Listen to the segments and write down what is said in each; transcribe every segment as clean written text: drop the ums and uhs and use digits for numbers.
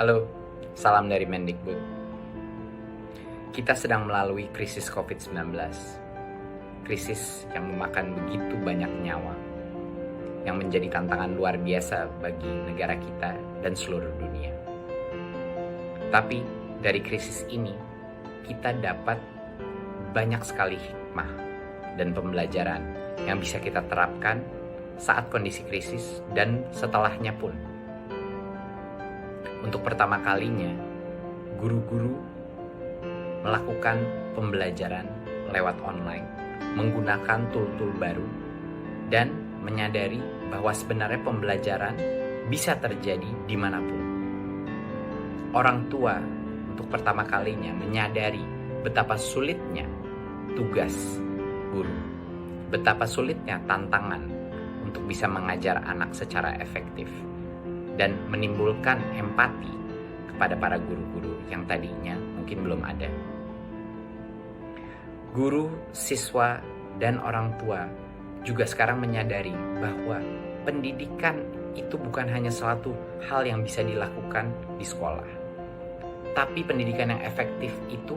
Halo, salam dari Mendikbud. Kita sedang melalui krisis COVID-19. Krisis yang memakan begitu banyak nyawa, yang menjadi tantangan luar biasa bagi negara kita dan seluruh dunia. Tapi dari krisis ini, kita dapat banyak sekali hikmah dan pembelajaran yang bisa kita terapkan saat kondisi krisis dan setelahnya pun. Untuk pertama kalinya, guru-guru melakukan pembelajaran lewat online, menggunakan tool-tool baru, dan menyadari bahwa sebenarnya pembelajaran bisa terjadi dimanapun. Orang tua untuk pertama kalinya menyadari betapa sulitnya tugas guru, betapa sulitnya tantangan untuk bisa mengajar anak secara efektif, dan menimbulkan empati kepada para guru-guru yang tadinya mungkin belum ada. Guru, siswa, dan orang tua juga sekarang menyadari bahwa pendidikan itu bukan hanya suatu hal yang bisa dilakukan di sekolah. Tapi pendidikan yang efektif itu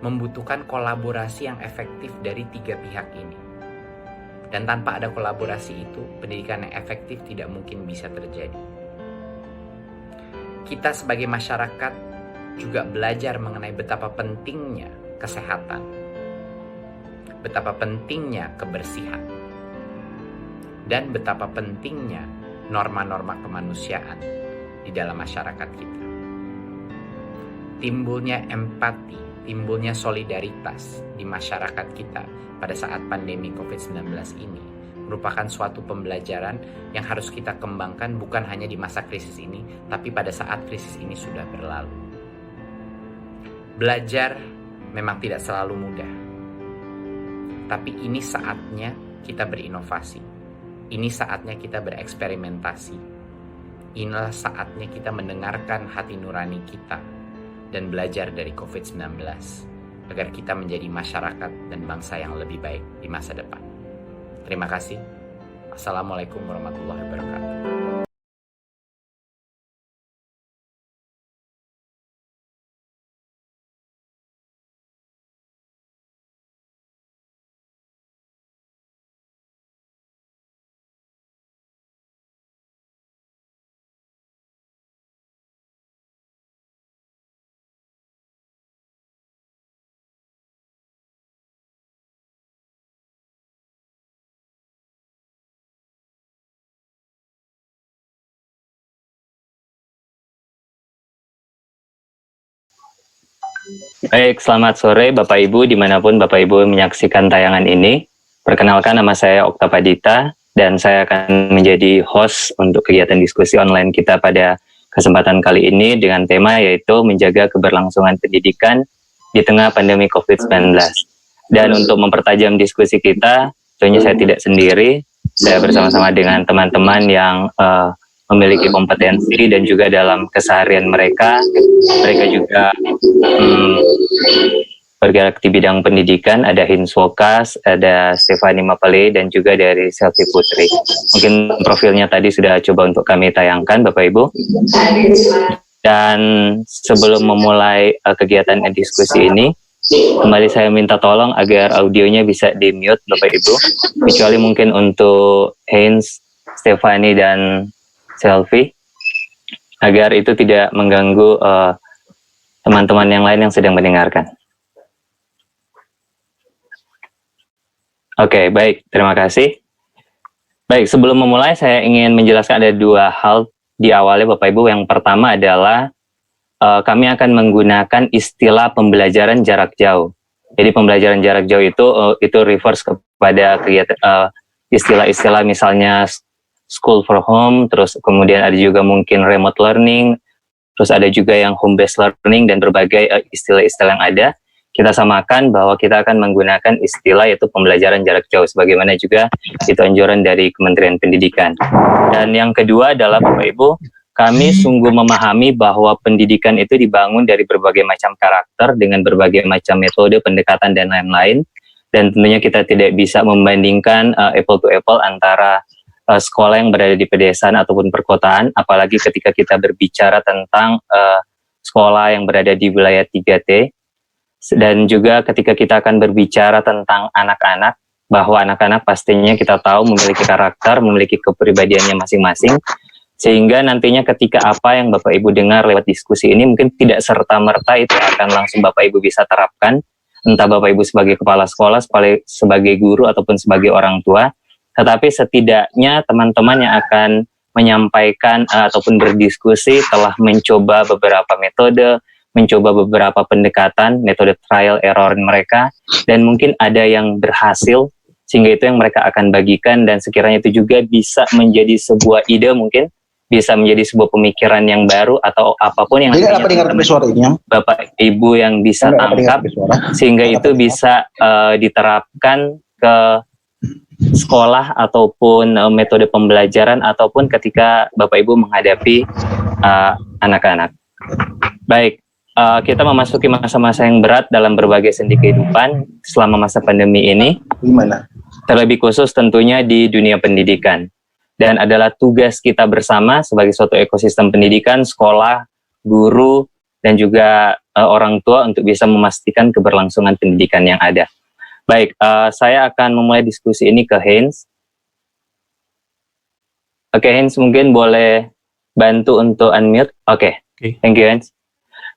membutuhkan kolaborasi yang efektif dari tiga pihak ini. Dan tanpa ada kolaborasi itu, pendidikan yang efektif tidak mungkin bisa terjadi. Kita sebagai masyarakat juga belajar mengenai betapa pentingnya kesehatan, betapa pentingnya kebersihan, dan betapa pentingnya norma-norma kemanusiaan di dalam masyarakat kita. Timbulnya empati, timbulnya solidaritas di masyarakat kita pada saat pandemi COVID-19 ini merupakan suatu pembelajaran yang harus kita kembangkan bukan hanya di masa krisis ini, tapi pada saat krisis ini sudah berlalu. Belajar memang tidak selalu mudah, tapi ini saatnya kita berinovasi. Ini saatnya kita bereksperimentasi. Inilah saatnya kita mendengarkan hati nurani kita dan belajar dari COVID-19 agar kita menjadi masyarakat dan bangsa yang lebih baik di masa depan. Terima kasih. Assalamualaikum warahmatullahi wabarakatuh. Baik, selamat sore Bapak Ibu dimanapun Bapak Ibu menyaksikan tayangan ini. Perkenalkan, nama saya Okta Padita dan saya akan menjadi host untuk kegiatan diskusi online kita pada kesempatan kali ini dengan tema yaitu menjaga keberlangsungan pendidikan di tengah pandemi COVID-19. Dan untuk mempertajam diskusi kita, tentunya saya tidak sendiri, saya bersama-sama dengan teman-teman yang memiliki kompetensi dan juga dalam keseharian mereka juga bergerak di bidang pendidikan. Ada Hinswokas, ada Stefani Mapale, dan juga dari Selvi Putri. Mungkin profilnya tadi sudah coba untuk kami tayangkan Bapak Ibu. Dan sebelum memulai kegiatan diskusi ini, kembali saya minta tolong agar audionya bisa di-mute Bapak Ibu, kecuali mungkin untuk Hins, Stefani, dan Selvi, agar itu tidak mengganggu teman-teman yang lain yang sedang mendengarkan. Oke, baik, terima kasih. Baik, sebelum memulai saya ingin menjelaskan ada dua hal di awalnya Bapak Ibu. Yang pertama adalah kami akan menggunakan istilah pembelajaran jarak jauh. Jadi pembelajaran jarak jauh itu reverse kepada kegiatan istilah-istilah misalnya school for home, terus kemudian ada juga mungkin remote learning, terus ada juga yang home based learning, dan berbagai istilah-istilah yang ada. Kita samakan bahwa kita akan menggunakan istilah yaitu pembelajaran jarak jauh, sebagaimana juga itu anjuran dari Kementerian Pendidikan. Dan yang kedua adalah Bapak Ibu, kami sungguh memahami bahwa pendidikan itu dibangun dari berbagai macam karakter dengan berbagai macam metode pendekatan dan lain-lain, dan tentunya kita tidak bisa membandingkan apple to apple antara sekolah yang berada di pedesaan ataupun perkotaan, apalagi ketika kita berbicara tentang sekolah yang berada di wilayah 3T, dan juga ketika kita akan berbicara tentang anak-anak, bahwa anak-anak pastinya kita tahu memiliki karakter, memiliki kepribadiannya masing-masing, sehingga nantinya ketika apa yang Bapak Ibu dengar lewat diskusi ini mungkin tidak serta-merta itu akan langsung Bapak Ibu bisa terapkan, entah Bapak Ibu sebagai kepala sekolah, sebagai guru, ataupun sebagai orang tua, tetapi setidaknya teman-teman yang akan menyampaikan ataupun berdiskusi telah mencoba beberapa metode, mencoba beberapa pendekatan, metode trial error mereka, dan mungkin ada yang berhasil, sehingga itu yang mereka akan bagikan, dan sekiranya itu juga bisa menjadi sebuah ide, mungkin bisa menjadi sebuah pemikiran yang baru, atau apapun yang Bapak Ibu yang bisa tangkap, sehingga itu bisa diterapkan ke sekolah ataupun metode pembelajaran, ataupun ketika Bapak Ibu menghadapi anak-anak. Baik, kita memasuki masa-masa yang berat dalam berbagai sendi kehidupan selama masa pandemi ini. Gimana? Terlebih khusus tentunya di dunia pendidikan. Dan adalah tugas kita bersama sebagai suatu ekosistem pendidikan, sekolah, guru, dan juga orang tua untuk bisa memastikan keberlangsungan pendidikan yang ada. Baik, saya akan memulai diskusi ini ke Heinz. Oke, Heinz mungkin boleh bantu untuk unmute. Oke. Thank you, Heinz.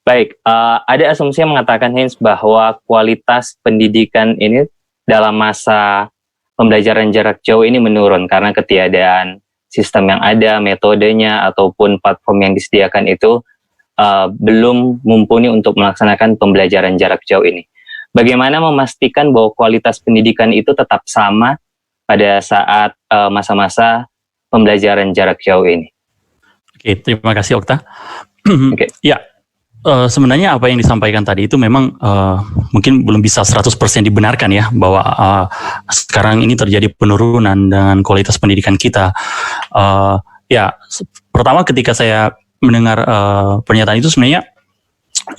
Baik, ada asumsi yang mengatakan, Heinz, bahwa kualitas pendidikan ini dalam masa pembelajaran jarak jauh ini menurun karena ketiadaan sistem yang ada, metodenya, ataupun platform yang disediakan itu belum mumpuni untuk melaksanakan pembelajaran jarak jauh ini. Bagaimana memastikan bahwa kualitas pendidikan itu tetap sama pada saat masa-masa pembelajaran jarak jauh ini? Oke, terima kasih Okta. Oke. Ya, sebenarnya apa yang disampaikan tadi itu memang mungkin belum bisa 100% dibenarkan ya, bahwa sekarang ini terjadi penurunan dengan kualitas pendidikan kita. Pertama ketika saya mendengar pernyataan itu, sebenarnya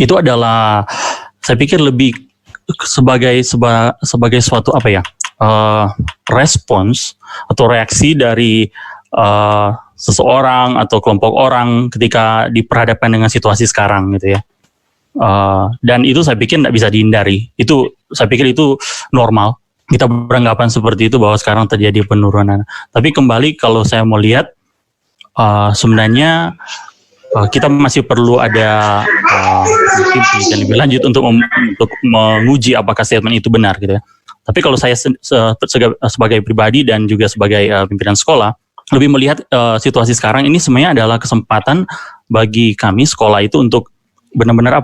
itu adalah, saya pikir lebih sebagai suatu respons atau reaksi dari seseorang atau kelompok orang ketika diperhadapkan dengan situasi sekarang gitu ya. Dan itu saya pikir tidak bisa dihindari. Saya pikir itu normal. Kita beranggapan seperti itu bahwa sekarang terjadi penurunan. Tapi kembali kalau saya mau lihat, sebenarnya kita masih perlu ada mungkin penelitian lebih lanjut untuk menguji apakah statement itu benar gitu ya. Tapi kalau saya sebagai pribadi dan juga sebagai pimpinan sekolah, lebih melihat situasi sekarang ini sebenarnya adalah kesempatan bagi kami sekolah itu untuk benar-benar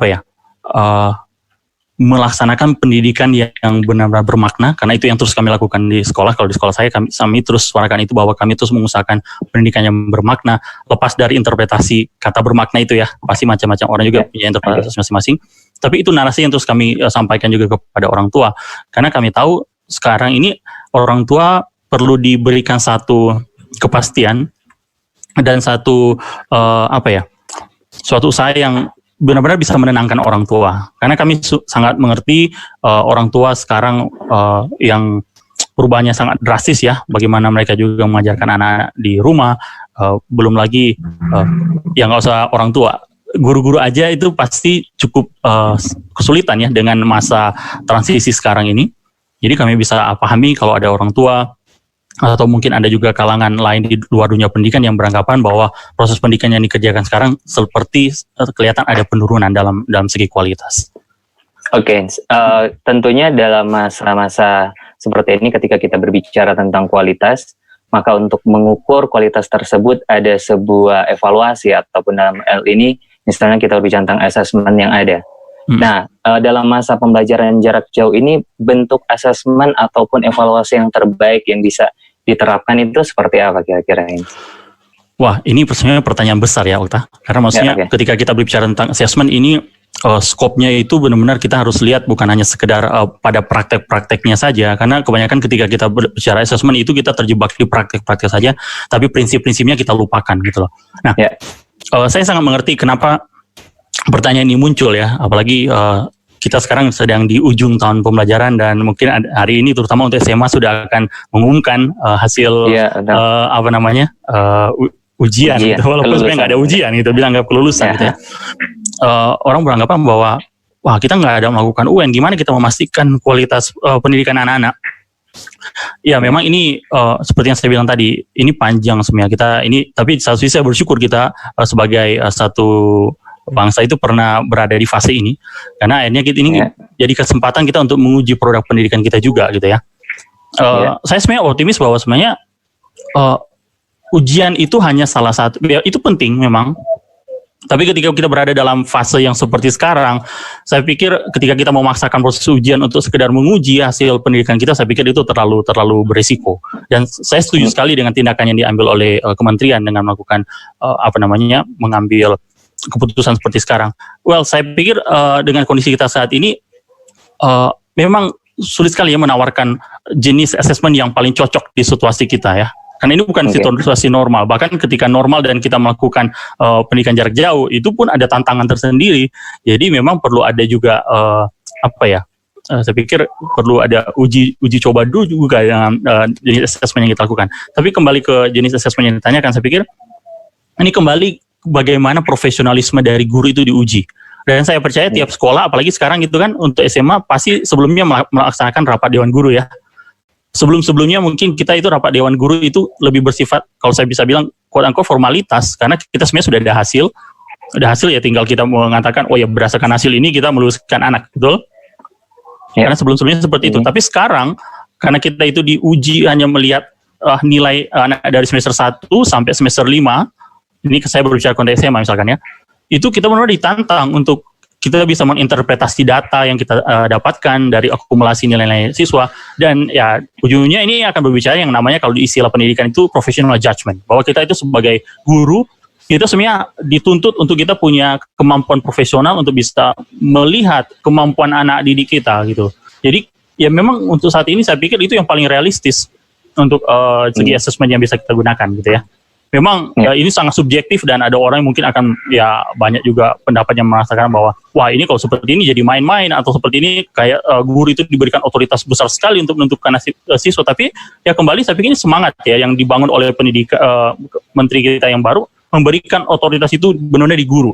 melaksanakan pendidikan yang benar-benar bermakna, karena itu yang terus kami lakukan di sekolah. Kalau di sekolah saya, kami terus suarakan itu, bahwa kami terus mengusahakan pendidikan yang bermakna, lepas dari interpretasi kata bermakna itu ya, pasti macam-macam orang juga punya interpretasi masing-masing, tapi itu narasi yang terus kami sampaikan juga kepada orang tua, karena kami tahu sekarang ini orang tua perlu diberikan satu kepastian dan satu suatu usaha yang benar-benar bisa menenangkan orang tua, karena kami sangat mengerti orang tua sekarang yang perubahannya sangat drastis ya, bagaimana mereka juga mengajarkan anak di rumah, belum lagi yang nggak usah orang tua, guru-guru aja itu pasti cukup kesulitan ya dengan masa transisi sekarang ini. Jadi kami bisa pahami kalau ada orang tua atau mungkin ada juga kalangan lain di luar dunia pendidikan yang beranggapan bahwa proses pendidikan yang dikerjakan sekarang seperti kelihatan ada penurunan dalam segi kualitas. Oke, tentunya dalam masa-masa seperti ini ketika kita berbicara tentang kualitas, maka untuk mengukur kualitas tersebut ada sebuah evaluasi, ataupun dalam hal ini misalnya kita berbicara tentang asesmen yang ada. Nah, dalam masa pembelajaran jarak jauh ini, bentuk asesmen ataupun evaluasi yang terbaik yang bisa diterapkan itu seperti apa kira-kira ini? Wah, ini sebenarnya pertanyaan besar ya, Okta. Karena maksudnya ketika kita berbicara tentang assessment ini, skopnya itu benar-benar kita harus lihat bukan hanya sekedar pada praktek-prakteknya saja. Karena kebanyakan ketika kita berbicara assessment itu kita terjebak di praktek-praktek saja, tapi prinsip-prinsipnya kita lupakan gitu loh. Nah, saya sangat mengerti kenapa pertanyaan ini muncul ya, apalagi kita sekarang sedang di ujung tahun pembelajaran dan mungkin hari ini terutama untuk SMA sudah akan mengumumkan hasil ujian gitu. Walaupun sebenarnya nggak ada ujian gitu, bilang nggak kelulusan gitu ya. Orang beranggapan bahwa wah kita nggak ada melakukan UN, gimana kita memastikan kualitas pendidikan anak-anak? Ya memang ini seperti yang saya bilang tadi, ini panjang sebenarnya kita ini, tapi satu sisi saya bersyukur kita sebagai satu bangsa itu pernah berada di fase ini, karena akhirnya kita ini jadi kesempatan kita untuk menguji produk pendidikan kita juga gitu ya. Saya sebenarnya optimis bahwa sebenarnya ujian itu hanya salah satu, ya, itu penting memang. Tapi ketika kita berada dalam fase yang seperti sekarang, saya pikir ketika kita memaksakan proses ujian untuk sekedar menguji hasil pendidikan kita, saya pikir itu terlalu berisiko. Dan saya setuju sekali dengan tindakan yang diambil oleh kementerian dengan melakukan mengambil keputusan seperti sekarang. Well, saya pikir dengan kondisi kita saat ini memang sulit sekali ya menawarkan jenis asesmen yang paling cocok di situasi kita ya. Karena ini bukan situasi normal. Bahkan ketika normal dan kita melakukan pendidikan jarak jauh, itu pun ada tantangan tersendiri. Jadi memang perlu ada juga saya pikir perlu ada uji coba dulu juga dengan jenis asesmen yang kita lakukan. Tapi kembali ke jenis asesmen yang ditanyakan, saya pikir ini kembali bagaimana profesionalisme dari guru itu diuji. Dan saya percaya tiap sekolah, apalagi sekarang gitu kan, untuk SMA pasti sebelumnya melaksanakan rapat dewan guru ya. Sebelum-sebelumnya mungkin kita itu rapat dewan guru itu lebih bersifat, kalau saya bisa bilang quote-unquote formalitas, karena kita sebenarnya sudah ada hasil ya, tinggal kita mengatakan oh ya berdasarkan hasil ini kita meluluskan anak, betul? Karena sebelum-sebelumnya seperti itu. Tapi sekarang karena kita itu diuji hanya melihat nilai anak dari semester 1 sampai semester 5, ini saya berbicara konteks SMA misalkan ya, itu kita benar-benar ditantang untuk kita bisa menginterpretasi data yang kita dapatkan dari akumulasi nilai-nilai siswa, dan ya ujungnya ini akan berbicara yang namanya kalau di istilah pendidikan itu professional judgment, bahwa kita itu sebagai guru kita sebenarnya dituntut untuk kita punya kemampuan profesional untuk bisa melihat kemampuan anak didik kita gitu. Jadi ya memang untuk saat ini saya pikir itu yang paling realistis untuk segi assessment yang bisa kita gunakan gitu ya. Memang ini sangat subjektif dan ada orang yang mungkin akan ya banyak juga pendapat yang merasakan bahwa wah ini kalau seperti ini jadi main-main, atau seperti ini kayak guru itu diberikan otoritas besar sekali untuk menentukan nasib siswa. Tapi ya kembali saya pikir ini semangat ya yang dibangun oleh pendidikan menteri kita yang baru, memberikan otoritas itu benar-benar di guru.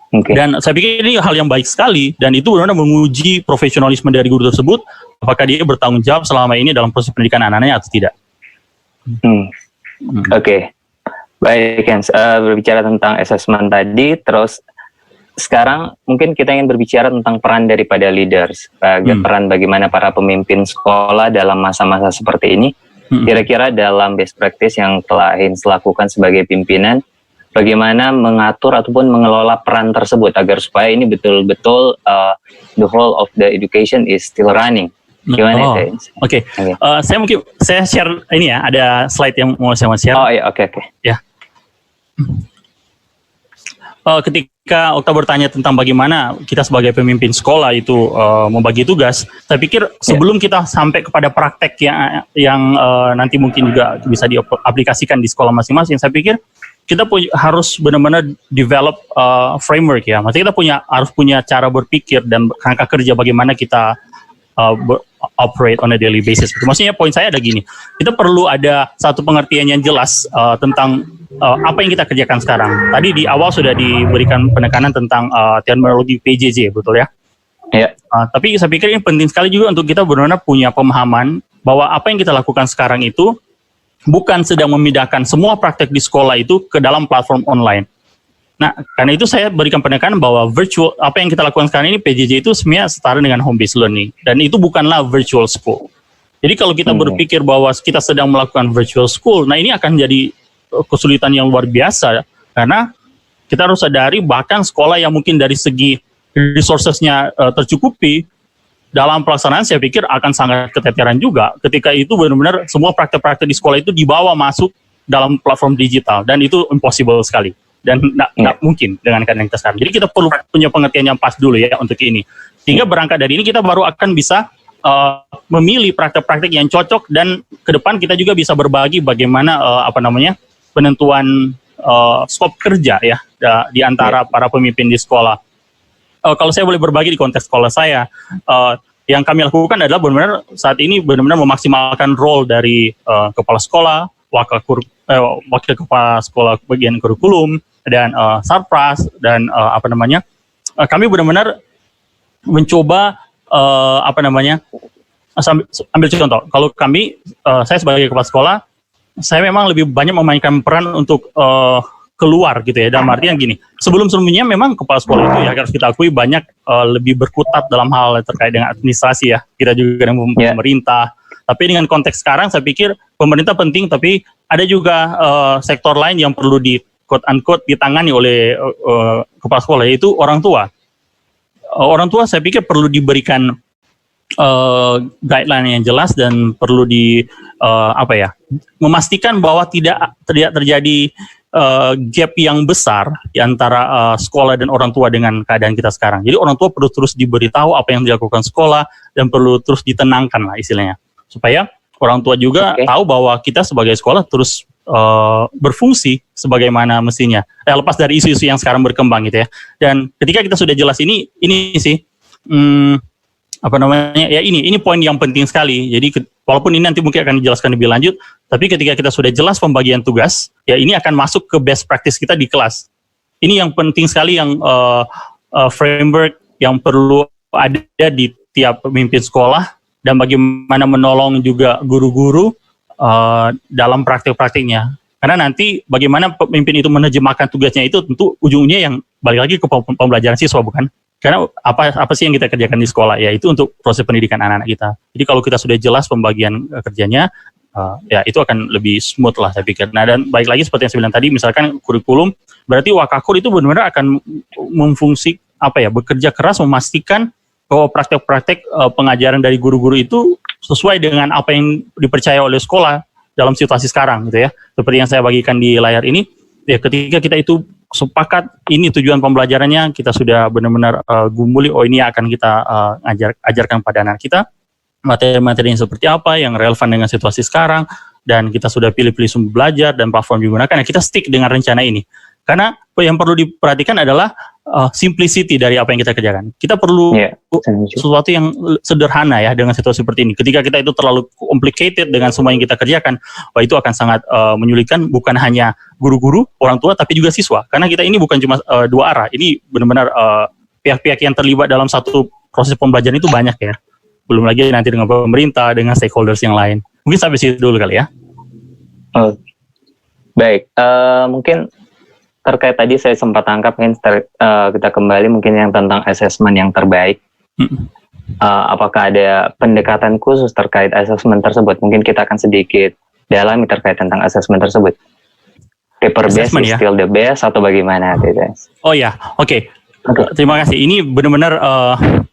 Dan saya pikir ini hal yang baik sekali, dan itu benar-benar menguji profesionalisme dari guru tersebut, apakah dia bertanggung jawab selama ini dalam proses pendidikan anak-anaknya atau tidak. Baik, Hans. Berbicara tentang assessment tadi, terus sekarang mungkin kita ingin berbicara tentang peran daripada leaders, peran bagaimana para pemimpin sekolah dalam masa-masa seperti ini. Kira-kira dalam best practice yang telah Hans lakukan sebagai pimpinan, bagaimana mengatur ataupun mengelola peran tersebut agar supaya ini betul-betul the whole of the education is still running. Gimana itu? Saya share ini ya, ada slide yang mau saya share. Oke. Ya. Ketika Okta bertanya tentang bagaimana kita sebagai pemimpin sekolah itu membagi tugas, saya pikir sebelum kita sampai kepada praktek yang nanti mungkin juga bisa diaplikasikan di sekolah masing-masing, saya pikir kita harus benar-benar develop framework ya. Maksudnya kita harus punya cara berpikir dan kerangka kerja bagaimana kita operate on a daily basis. Maksudnya poin saya ada gini, kita perlu ada satu pengertian yang jelas tentang apa yang kita kerjakan sekarang. Tadi di awal sudah diberikan penekanan tentang terminologi PJJ, betul ya? Tapi saya pikir ini penting sekali juga untuk kita benar-benar punya pemahaman bahwa apa yang kita lakukan sekarang itu bukan sedang memindahkan semua praktek di sekolah itu ke dalam platform online. Nah, karena itu saya berikan penekanan bahwa apa yang kita lakukan sekarang ini PJJ itu sebenarnya setara dengan home based learning, dan itu bukanlah virtual school. Jadi kalau kita berpikir bahwa kita sedang melakukan virtual school, nah ini akan jadi kesulitan yang luar biasa, karena kita harus sadari bahkan sekolah yang mungkin dari segi resources-nya tercukupi, dalam pelaksanaan saya pikir akan sangat keteteran juga ketika itu benar-benar semua praktek-praktek di sekolah itu dibawa masuk dalam platform digital, dan itu impossible sekali. Dan tidak mungkin dengan keadaan kita sekarang. Jadi kita perlu punya pengertian yang pas dulu ya untuk ini. Sehingga berangkat dari ini kita baru akan bisa memilih praktek-praktek yang cocok, dan ke depan kita juga bisa berbagi bagaimana penentuan skop kerja ya di antara para pemimpin di sekolah. kalau saya boleh berbagi di konteks sekolah saya, yang kami lakukan adalah benar-benar saat ini benar-benar memaksimalkan role dari kepala sekolah, wakil kepala sekolah bagian kurikulum, dan sarpras, dan kami benar-benar mencoba ambil contoh. Kalau kami, saya sebagai kepala sekolah, saya memang lebih banyak memainkan peran untuk keluar gitu ya. Dalam artian gini, sebelum-sebelumnya memang kepala sekolah itu ya harus kita akui banyak lebih berkutat dalam hal terkait dengan administrasi ya. Kita juga dengan pemerintah. Tapi dengan konteks sekarang saya pikir pemerintah penting, tapi ada juga sektor lain yang perlu di quote unquote ditangani oleh kepala sekolah, yaitu orang tua. Orang tua saya pikir perlu diberikan guideline yang jelas dan perlu memastikan bahwa tidak terjadi gap yang besar di antara sekolah dan orang tua dengan keadaan kita sekarang. Jadi orang tua perlu terus diberitahu apa yang dilakukan sekolah dan perlu terus ditenangkan lah istilahnya, supaya orang tua juga tahu bahwa kita sebagai sekolah terus berfungsi sebagaimana mestinya. Lepas dari isu-isu yang sekarang berkembang gitu ya. Dan ketika kita sudah jelas ini sih ini poin yang penting sekali. Jadi walaupun ini nanti mungkin akan dijelaskan lebih lanjut, tapi ketika kita sudah jelas pembagian tugas, ya ini akan masuk ke best practice kita di kelas. Ini yang penting sekali, yang framework yang perlu ada di tiap pemimpin sekolah, dan bagaimana menolong juga guru-guru dalam praktik-praktiknya. Karena nanti bagaimana pemimpin itu menerjemahkan tugasnya itu tentu ujungnya yang balik lagi ke pembelajaran siswa, bukan? Karena apa sih yang kita kerjakan di sekolah? Ya itu untuk proses pendidikan anak-anak kita. Jadi kalau kita sudah jelas pembagian kerjanya, ya itu akan lebih smooth lah saya pikir. Nah, dan baik lagi seperti yang saya bilang tadi, misalkan kurikulum, berarti Wakakur itu benar-benar akan memfungsi bekerja keras memastikan bahwa praktek-praktek pengajaran dari guru-guru itu sesuai dengan apa yang dipercaya oleh sekolah dalam situasi sekarang gitu ya. Seperti yang saya bagikan di layar ini, ya ketika kita itu sepakat ini tujuan pembelajarannya, kita sudah benar-benar gumuli, ini akan kita ajarkan pada anak kita materi-materi yang seperti apa yang relevan dengan situasi sekarang, dan kita sudah pilih-pilih sumber belajar dan platform digunakan, ya kita stick dengan rencana ini. Karena yang perlu diperhatikan adalah simplicity dari apa yang kita kerjakan. Kita perlu sesuatu yang sederhana ya dengan situasi seperti ini. Ketika kita itu terlalu complicated dengan semua yang kita kerjakan, itu akan sangat menyulitkan bukan hanya guru-guru, orang tua, tapi juga siswa. Karena kita ini bukan cuma dua arah. Ini benar-benar pihak-pihak yang terlibat dalam satu proses pembelajaran itu banyak ya. Belum lagi nanti dengan pemerintah, dengan stakeholders yang lain. Mungkin sampai situ dulu kali ya. Baik, mungkin terkait tadi saya sempat tangkap, mungkin kita kembali mungkin yang tentang assessment yang terbaik. Apakah ada pendekatan khusus terkait assessment tersebut? Mungkin kita akan sedikit dalami terkait tentang assessment tersebut. Paper based is still the best atau bagaimana? Oh ya, oke. Terima kasih. Ini benar-benar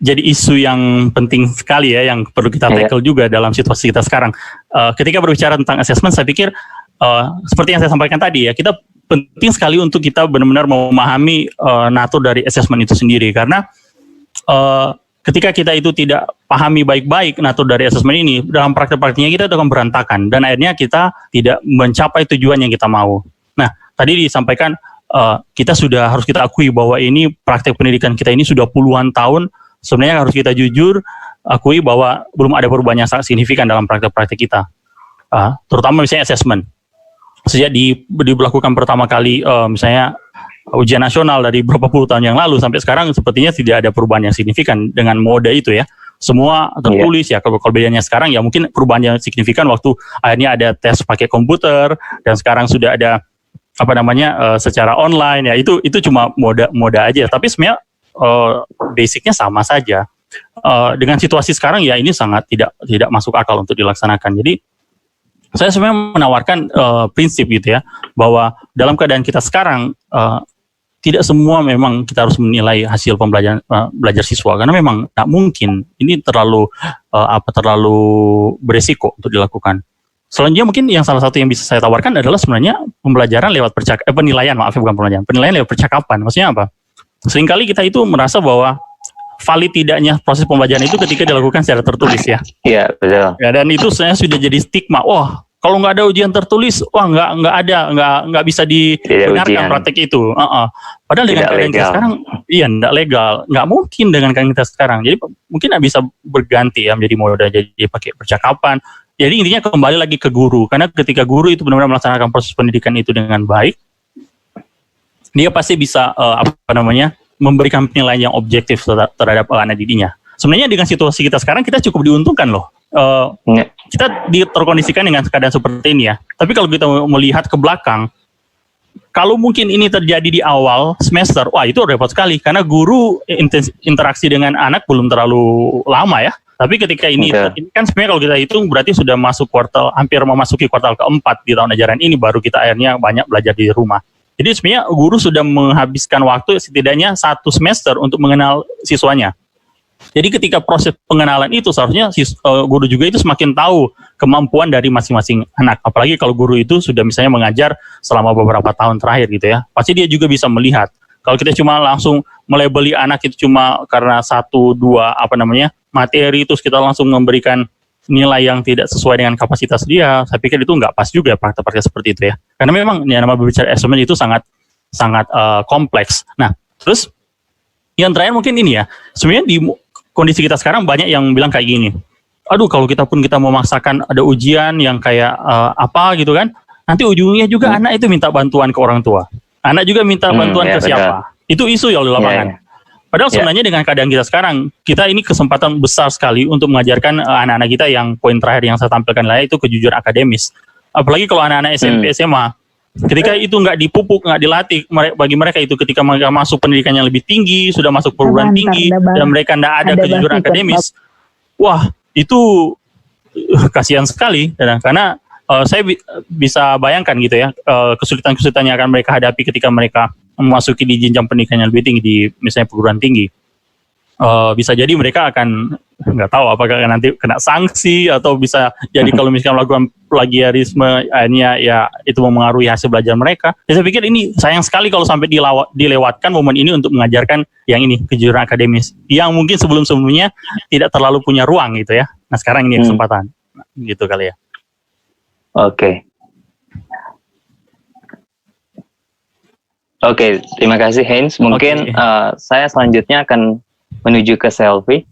jadi isu yang penting sekali ya, yang perlu kita tackle juga dalam situasi kita sekarang. Ketika berbicara tentang assessment, saya pikir seperti yang saya sampaikan tadi ya, kita penting sekali untuk kita benar-benar memahami natur dari assessment itu sendiri, karena ketika kita itu tidak pahami baik-baik natur dari assessment ini, dalam praktek-prakteknya kita akan berantakan dan akhirnya kita tidak mencapai tujuan yang kita mau. Nah, tadi disampaikan kita harus kita akui bahwa ini praktek pendidikan kita ini sudah puluhan tahun. Sebenarnya harus kita jujur akui bahwa belum ada perubahan yang sangat signifikan dalam praktek-praktek kita, terutama misalnya assessment. Sejak diberlakukan pertama kali misalnya ujian nasional dari beberapa puluh tahun yang lalu sampai sekarang, sepertinya tidak ada perubahan yang signifikan dengan mode itu ya. Semua tertulis ya. Kalau bedanya sekarang ya mungkin perubahan yang signifikan waktu akhirnya ada tes pakai komputer, dan sekarang sudah ada secara online ya. Itu cuma mode aja. Tapi sebenarnya basicnya sama saja. Dengan situasi sekarang ya ini sangat tidak masuk akal untuk dilaksanakan. Jadi saya sebenarnya menawarkan prinsip gitu ya, bahwa dalam keadaan kita sekarang tidak semua memang kita harus menilai hasil pembelajaran belajar siswa, karena memang tak mungkin, ini terlalu beresiko untuk dilakukan. Selanjutnya mungkin yang salah satu yang bisa saya tawarkan adalah sebenarnya pembelajaran lewat penilaian lewat percakapan. Maksudnya apa? Seringkali kita itu merasa bahwa valid tidaknya proses pembelajaran itu ketika dilakukan secara tertulis ya. Iya, betul. Ya, dan itu sebenarnya sudah jadi stigma. Kalau nggak ada ujian tertulis, wah nggak bisa dibenarkan praktek itu. Padahal dengan keadaan kita sekarang, iya nggak legal, nggak mungkin dengan keadaan kita sekarang. Jadi mungkin nggak bisa berganti ya menjadi moda jadi pakai percakapan. Jadi intinya kembali lagi ke guru, karena ketika guru itu benar-benar melaksanakan proses pendidikan itu dengan baik, dia pasti bisa memberikan penilaian yang objektif terhadap anak didiknya. Sebenarnya dengan situasi kita sekarang kita cukup diuntungkan loh. Kita terkondisikan dengan keadaan seperti ini ya. Tapi kalau kita melihat ke belakang, kalau mungkin ini terjadi di awal semester, wah itu repot sekali karena guru interaksi dengan anak belum terlalu lama ya. Tapi ketika ini kan sebenarnya kalau kita hitung berarti sudah masuk hampir memasuki kuartal keempat di tahun ajaran ini, baru kita akhirnya banyak belajar di rumah. Jadi sebenarnya guru sudah menghabiskan waktu setidaknya 1 semester untuk mengenal siswanya. Jadi ketika proses pengenalan itu seharusnya guru juga itu semakin tahu kemampuan dari masing-masing anak. Apalagi kalau guru itu sudah misalnya mengajar selama beberapa tahun terakhir gitu ya. Pasti dia juga bisa melihat. Kalau kita cuma langsung melabeli anak itu cuma karena 1-2 materi, terus kita langsung memberikan nilai yang tidak sesuai dengan kapasitas dia, saya pikir itu nggak pas juga praktek-praktek seperti itu ya. Karena memang ya, nama berbicara assessment itu sangat kompleks. Nah, terus yang terakhir mungkin ini ya, sebenarnya di kondisi kita sekarang banyak yang bilang kayak gini, aduh kalau kita memaksakan ada ujian yang kayak apa gitu kan, nanti ujungnya juga anak itu minta bantuan ke orang tua. Anak juga minta bantuan ke siapa. Itu isu ya di lapangan. Padahal sebenarnya dengan keadaan kita sekarang, kita ini kesempatan besar sekali untuk mengajarkan anak-anak kita yang poin terakhir yang saya tampilkan lah itu kejujuran akademis. Apalagi kalau anak-anak SMP, SMA, ketika itu nggak dipupuk, nggak dilatih, bagi mereka itu ketika mereka masuk pendidikan yang lebih tinggi, sudah masuk perguruan tinggi, dan mereka nggak ada kejujuran akademis, wah itu kasihan sekali. Karena saya bisa bayangkan gitu ya, kesulitan-kesulitan yang akan mereka hadapi ketika mereka memasuki di jenjang pendidikan yang lebih tinggi, di misalnya perguruan tinggi. Bisa jadi mereka akan nggak tahu apakah nanti kena sanksi atau bisa jadi kalau misalkan melakukan plagiarisme akhirnya ya itu memengaruhi hasil belajar mereka. Ya, saya pikir ini sayang sekali kalau sampai dilewatkan momen ini untuk mengajarkan yang ini kejujuran akademis yang mungkin sebelum-sebelumnya tidak terlalu punya ruang gitu ya. Nah sekarang ini kesempatan gitu kali ya. Oke, terima kasih Heinz. Mungkin saya selanjutnya akan menuju ke Selvi.